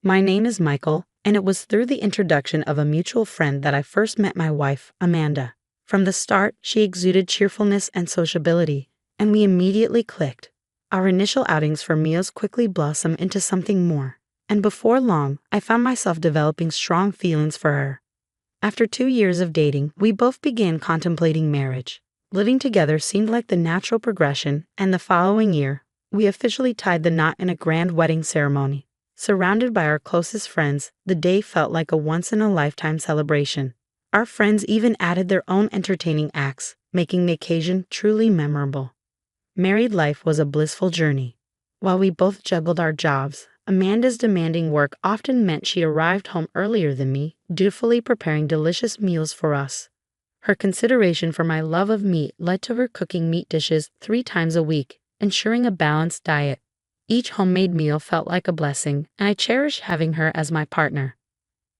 My name is Michael, and it was through the introduction of a mutual friend that I first met my wife, Amanda. From the start, she exuded cheerfulness and sociability, and we immediately clicked. Our initial outings for meals quickly blossomed into something more, and before long, I found myself developing strong feelings for her. After 2 years of dating, we both began contemplating marriage. Living together seemed like the natural progression, and the following year, we officially tied the knot in a grand wedding ceremony. Surrounded by our closest friends, the day felt like a once-in-a-lifetime celebration. Our friends even added their own entertaining acts, making the occasion truly memorable. Married life was a blissful journey. While we both juggled our jobs, Amanda's demanding work often meant she arrived home earlier than me, dutifully preparing delicious meals for us. Her consideration for my love of meat led to her cooking meat dishes 3 times a week, ensuring a balanced diet. Each homemade meal felt like a blessing, and I cherished having her as my partner.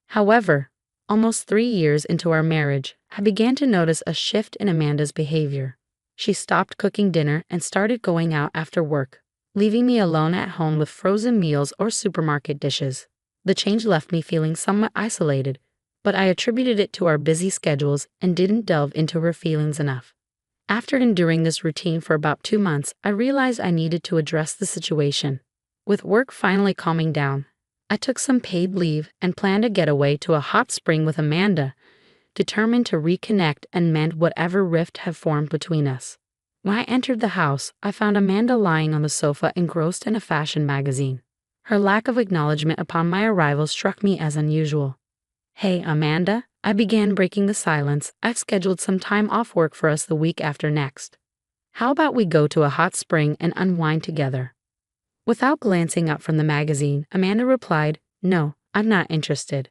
However, almost 3 years into our marriage, I began to notice a shift in Amanda's behavior. She stopped cooking dinner and started going out after work, leaving me alone at home with frozen meals or supermarket dishes. The change left me feeling somewhat isolated, but I attributed it to our busy schedules and didn't delve into her feelings enough. After enduring this routine for about 2 months, I realized I needed to address the situation. With work finally calming down, I took some paid leave and planned a getaway to a hot spring with Amanda, determined to reconnect and mend whatever rift had formed between us. When I entered the house, I found Amanda lying on the sofa engrossed in a fashion magazine. Her lack of acknowledgement upon my arrival struck me as unusual. "Hey, Amanda," I began breaking the silence. "I've scheduled some time off work for us the week after next. How about we go to a hot spring and unwind together?" Without glancing up from the magazine, Amanda replied, "No, I'm not interested."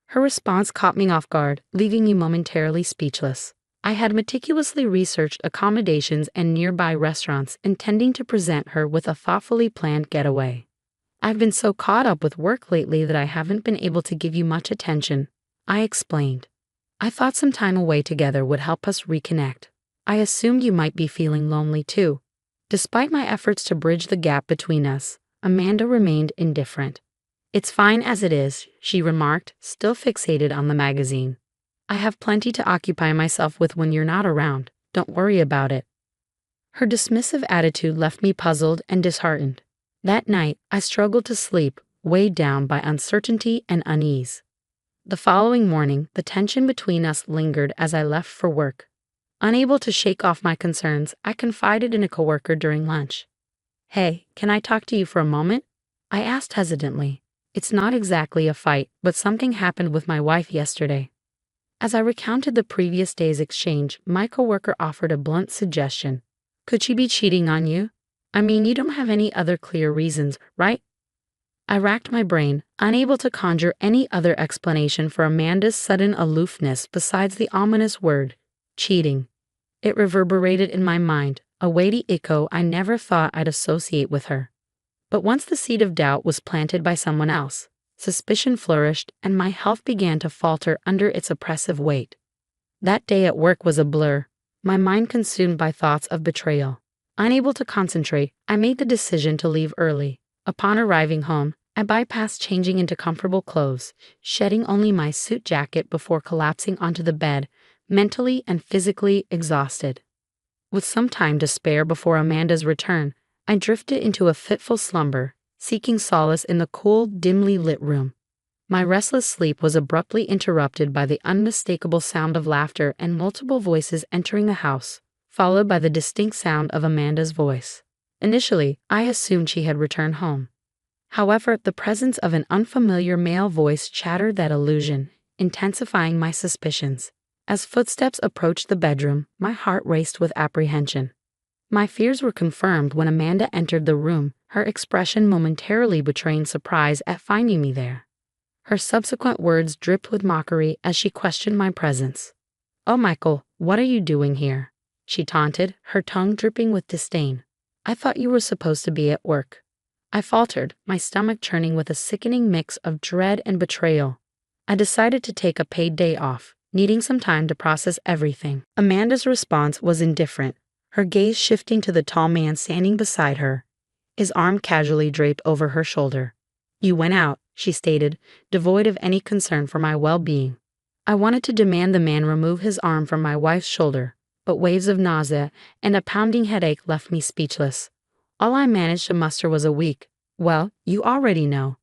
Her response caught me off guard, leaving me momentarily speechless. I had meticulously researched accommodations and nearby restaurants, intending to present her with a thoughtfully planned getaway. "I've been so caught up with work lately that I haven't been able to give you much attention," I explained. "I thought some time away together would help us reconnect. I assumed you might be feeling lonely too." Despite my efforts to bridge the gap between us, Amanda remained indifferent. "It's fine as it is," she remarked, still fixated on the magazine. "I have plenty to occupy myself with when you're not around. Don't worry about it." Her dismissive attitude left me puzzled and disheartened. That night, I struggled to sleep, weighed down by uncertainty and unease. The following morning, the tension between us lingered as I left for work. Unable to shake off my concerns, I confided in a coworker during lunch. "Hey, can I talk to you for a moment?" I asked hesitantly. "It's not exactly a fight, but something happened with my wife yesterday." As I recounted the previous day's exchange, my coworker offered a blunt suggestion. "Could she be cheating on you? I mean, you don't have any other clear reasons, right?" I racked my brain, unable to conjure any other explanation for Amanda's sudden aloofness besides the ominous word, cheating. It reverberated in my mind, a weighty echo I never thought I'd associate with her. But once the seed of doubt was planted by someone else, suspicion flourished and my health began to falter under its oppressive weight. That day at work was a blur, my mind consumed by thoughts of betrayal. Unable to concentrate, I made the decision to leave early. Upon arriving home, I bypassed changing into comfortable clothes, shedding only my suit jacket before collapsing onto the bed, mentally and physically exhausted. With some time to spare before Amanda's return, I drifted into a fitful slumber, seeking solace in the cool, dimly lit room. My restless sleep was abruptly interrupted by the unmistakable sound of laughter and multiple voices entering the house, followed by the distinct sound of Amanda's voice. Initially, I assumed she had returned home. However, the presence of an unfamiliar male voice shattered that illusion, intensifying my suspicions. As footsteps approached the bedroom, my heart raced with apprehension. My fears were confirmed when Amanda entered the room, her expression momentarily betraying surprise at finding me there. Her subsequent words dripped with mockery as she questioned my presence. "Oh, Michael, what are you doing here?" she taunted, her tongue dripping with disdain. "I thought you were supposed to be at work." I faltered, my stomach churning with a sickening mix of dread and betrayal. I decided to take a paid day off, needing some time to process everything. Amanda's response was indifferent, her gaze shifting to the tall man standing beside her, his arm casually draped over her shoulder. "You went out," she stated, devoid of any concern for my well-being. I wanted to demand the man remove his arm from my wife's shoulder, but waves of nausea and a pounding headache left me speechless. All I managed to muster was a weak, "Well, you already know."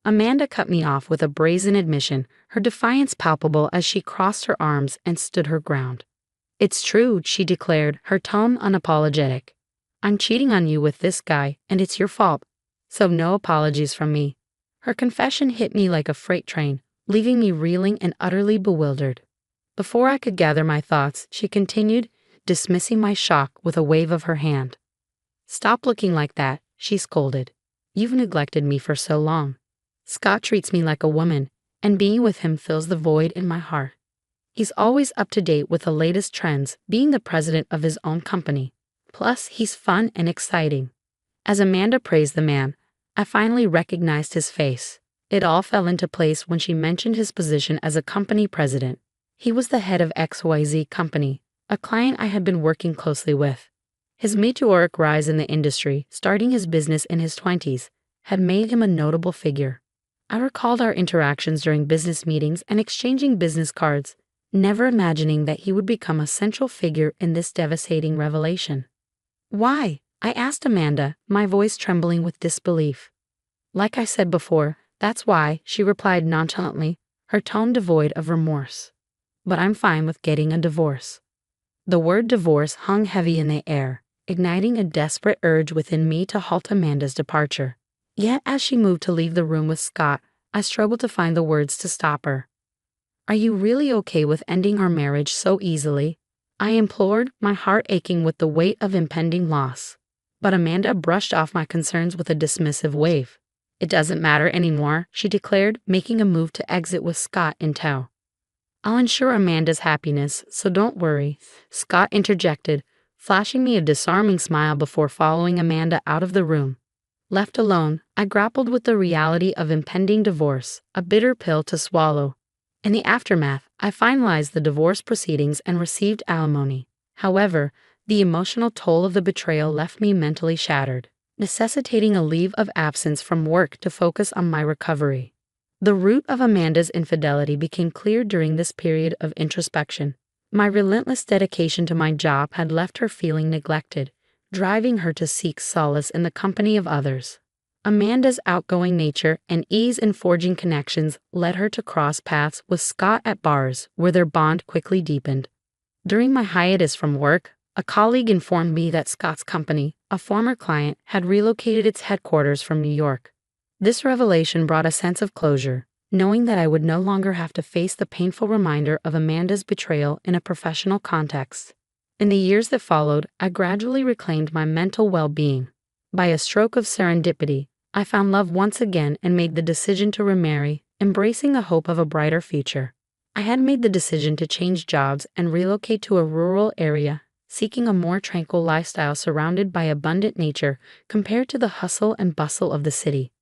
Amanda cut me off with a brazen admission, her defiance palpable as she crossed her arms and stood her ground. "It's true," she declared, her tone unapologetic. "I'm cheating on you with this guy, and it's your fault. So no apologies from me." Her confession hit me like a freight train, leaving me reeling and utterly bewildered. Before I could gather my thoughts, she continued, dismissing my shock with a wave of her hand. "Stop looking like that," she scolded. "You've neglected me for so long. Scott treats me like a woman, and being with him fills the void in my heart. He's always up to date with the latest trends, being the president of his own company. Plus, he's fun and exciting." As Amanda praised the man, I finally recognized his face. It all fell into place when she mentioned his position as a company president. He was the head of XYZ Company, a client I had been working closely with. His meteoric rise in the industry, starting his business in his 20s, had made him a notable figure. I recalled our interactions during business meetings and exchanging business cards, never imagining that he would become a central figure in this devastating revelation. "Why?" I asked Amanda, my voice trembling with disbelief. "Like I said before, that's why," she replied nonchalantly, her tone devoid of remorse. "But I'm fine with getting a divorce." The word divorce hung heavy in the air, igniting a desperate urge within me to halt Amanda's departure. Yet as she moved to leave the room with Scott, I struggled to find the words to stop her. "Are you really okay with ending our marriage so easily?" I implored, my heart aching with the weight of impending loss. But Amanda brushed off my concerns with a dismissive wave. "It doesn't matter anymore," she declared, making a move to exit with Scott in tow. "I'll ensure Amanda's happiness, so don't worry," Scott interjected, flashing me a disarming smile before following Amanda out of the room. Left alone, I grappled with the reality of impending divorce, a bitter pill to swallow. In the aftermath, I finalized the divorce proceedings and received alimony. However, the emotional toll of the betrayal left me mentally shattered, necessitating a leave of absence from work to focus on my recovery. The root of Amanda's infidelity became clear during this period of introspection. My relentless dedication to my job had left her feeling neglected, driving her to seek solace in the company of others. Amanda's outgoing nature and ease in forging connections led her to cross paths with Scott at bars, where their bond quickly deepened. During my hiatus from work, a colleague informed me that Scott's company, a former client, had relocated its headquarters from New York. This revelation brought a sense of closure, knowing that I would no longer have to face the painful reminder of Amanda's betrayal in a professional context. In the years that followed, I gradually reclaimed my mental well-being. By a stroke of serendipity, I found love once again and made the decision to remarry, embracing the hope of a brighter future. I had made the decision to change jobs and relocate to a rural area, seeking a more tranquil lifestyle surrounded by abundant nature compared to the hustle and bustle of the city.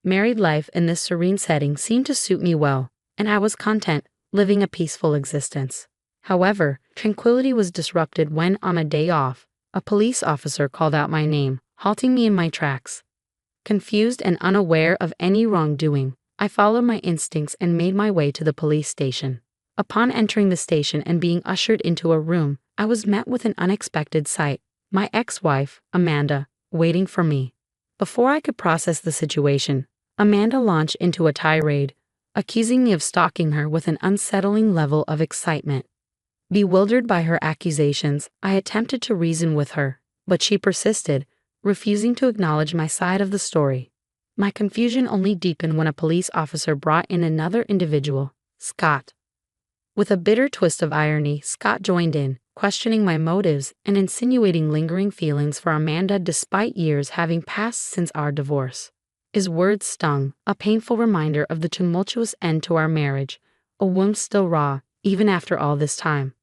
Married life in this serene setting seemed to suit me well, and I was content, living a peaceful existence. However, tranquility was disrupted when, on a day off, a police officer called out my name, halting me in my tracks. Confused and unaware of any wrongdoing, I followed my instincts and made my way to the police station. Upon entering the station and being ushered into a room, I was met with an unexpected sight: my ex-wife, Amanda, waiting for me. Before I could process the situation, Amanda launched into a tirade, accusing me of stalking her with an unsettling level of excitement. Bewildered by her accusations, I attempted to reason with her, but she persisted, refusing to acknowledge my side of the story. My confusion only deepened when a police officer brought in another individual, Scott. With a bitter twist of irony, Scott joined in, questioning my motives and insinuating lingering feelings for Amanda despite years having passed since our divorce. His words stung, a painful reminder of the tumultuous end to our marriage, a wound still raw, even after all this time.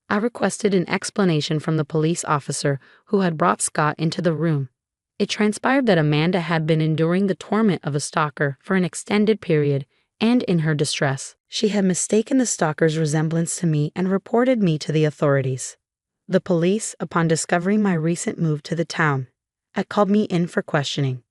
I requested an explanation from the police officer who had brought Scott into the room. It transpired that Amanda had been enduring the torment of a stalker for an extended period, and in her distress, she had mistaken the stalker's resemblance to me and reported me to the authorities. The police, upon discovering my recent move to the town, had called me in for questioning.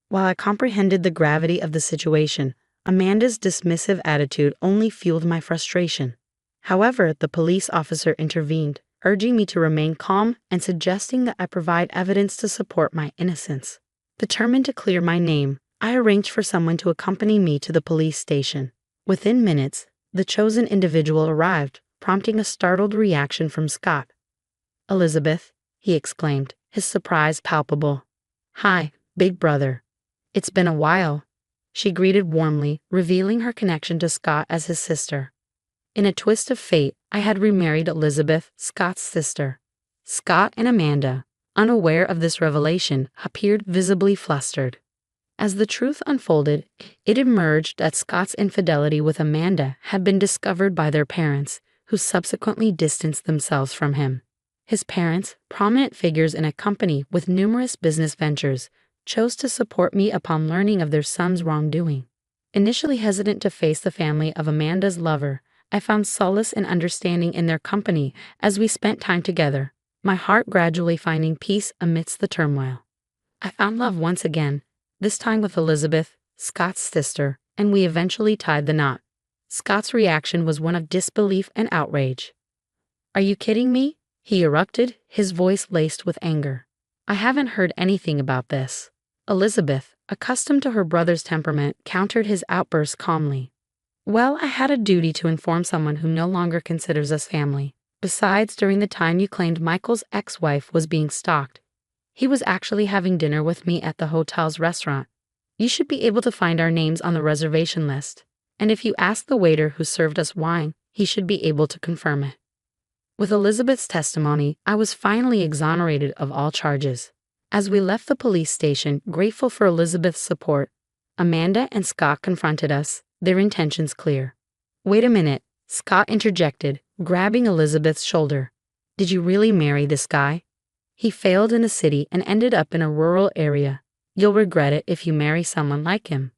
While I comprehended the gravity of the situation, Amanda's dismissive attitude only fueled my frustration. However, the police officer intervened, urging me to remain calm and suggesting that I provide evidence to support my innocence. Determined to clear my name, I arranged for someone to accompany me to the police station. Within minutes, the chosen individual arrived, prompting a startled reaction from Scott. "Elizabeth," he exclaimed, his surprise palpable. "Hi, big brother. It's been a while," she greeted warmly, revealing her connection to Scott as his sister. In a twist of fate, I had remarried Elizabeth, Scott's sister. Scott and Amanda, unaware of this revelation, appeared visibly flustered. As the truth unfolded, it emerged that Scott's infidelity with Amanda had been discovered by their parents, who subsequently distanced themselves from him. His parents, prominent figures in a company with numerous business ventures, chose to support me upon learning of their son's wrongdoing. Initially hesitant to face the family of Amanda's lover, I found solace and understanding in their company as we spent time together, my heart gradually finding peace amidst the turmoil. I found love once again, this time with Elizabeth, Scott's sister, and we eventually tied the knot. Scott's reaction was one of disbelief and outrage. "Are you kidding me?" he erupted, his voice laced with anger. "I haven't heard anything about this." Elizabeth, accustomed to her brother's temperament, countered his outburst calmly. "Well, I had a duty to inform someone who no longer considers us family. Besides, during the time you claimed Michael's ex-wife was being stalked, he was actually having dinner with me at the hotel's restaurant. You should be able to find our names on the reservation list, and if you ask the waiter who served us wine, he should be able to confirm it." With Elizabeth's testimony, I was finally exonerated of all charges. As we left the police station, grateful for Elizabeth's support, Amanda and Scott confronted us, their intentions clear. "Wait a minute," Scott interjected, grabbing Elizabeth's shoulder. "Did you really marry this guy? He failed in a city and ended up in a rural area. You'll regret it if you marry someone like him."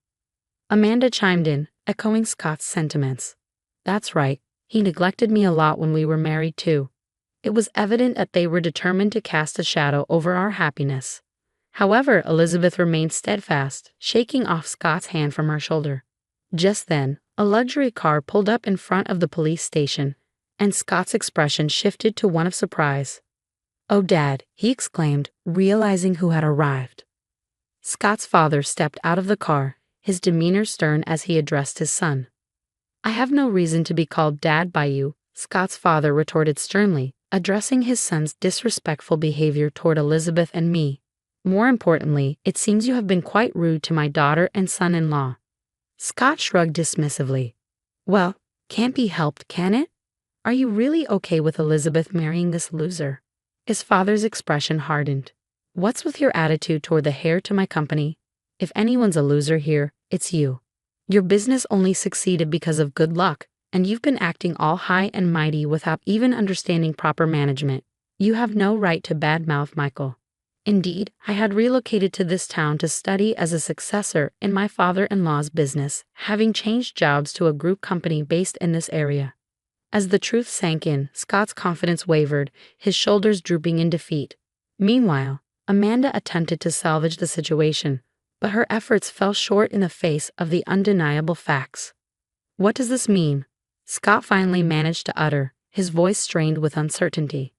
Amanda chimed in, echoing Scott's sentiments. "That's right. He neglected me a lot when we were married too." It was evident that they were determined to cast a shadow over our happiness. However, Elizabeth remained steadfast, shaking off Scott's hand from her shoulder. Just then, a luxury car pulled up in front of the police station, and Scott's expression shifted to one of surprise. "Oh, Dad," he exclaimed, realizing who had arrived. Scott's father stepped out of the car, his demeanor stern as he addressed his son. "I have no reason to be called Dad by you," Scott's father retorted sternly, addressing his son's disrespectful behavior toward Elizabeth and me. "More importantly, it seems you have been quite rude to my daughter and son-in-law." Scott shrugged dismissively. "Well, can't be helped, can it? Are you really okay with Elizabeth marrying this loser?" His father's expression hardened. "What's with your attitude toward the heir to my company? If anyone's a loser here, it's you. Your business only succeeded because of good luck, and you've been acting all high and mighty without even understanding proper management. You have no right to badmouth Michael. Indeed, I had relocated to this town to study as a successor in my father-in-law's business, having changed jobs to a group company based in this area." As the truth sank in, Scott's confidence wavered, his shoulders drooping in defeat. Meanwhile, Amanda attempted to salvage the situation, but her efforts fell short in the face of the undeniable facts. "What does this mean?" Scott finally managed to utter, his voice strained with uncertainty.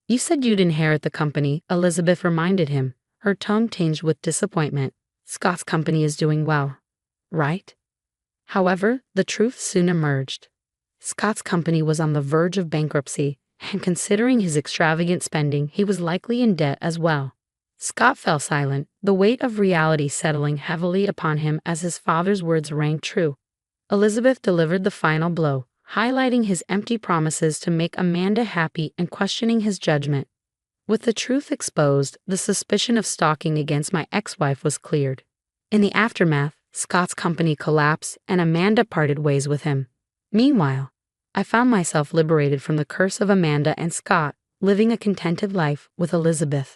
"You said you'd inherit the company," Elizabeth reminded him, her tone tinged with disappointment. "Scott's company is doing well, right?" However, the truth soon emerged. Scott's company was on the verge of bankruptcy, and considering his extravagant spending, he was likely in debt as well. Scott fell silent, the weight of reality settling heavily upon him as his father's words rang true. Elizabeth delivered the final blow, highlighting his empty promises to make Amanda happy and questioning his judgment. With the truth exposed, the suspicion of stalking against my ex-wife was cleared. In the aftermath, Scott's company collapsed and Amanda parted ways with him. Meanwhile, I found myself liberated from the curse of Amanda and Scott, living a contented life with Elizabeth.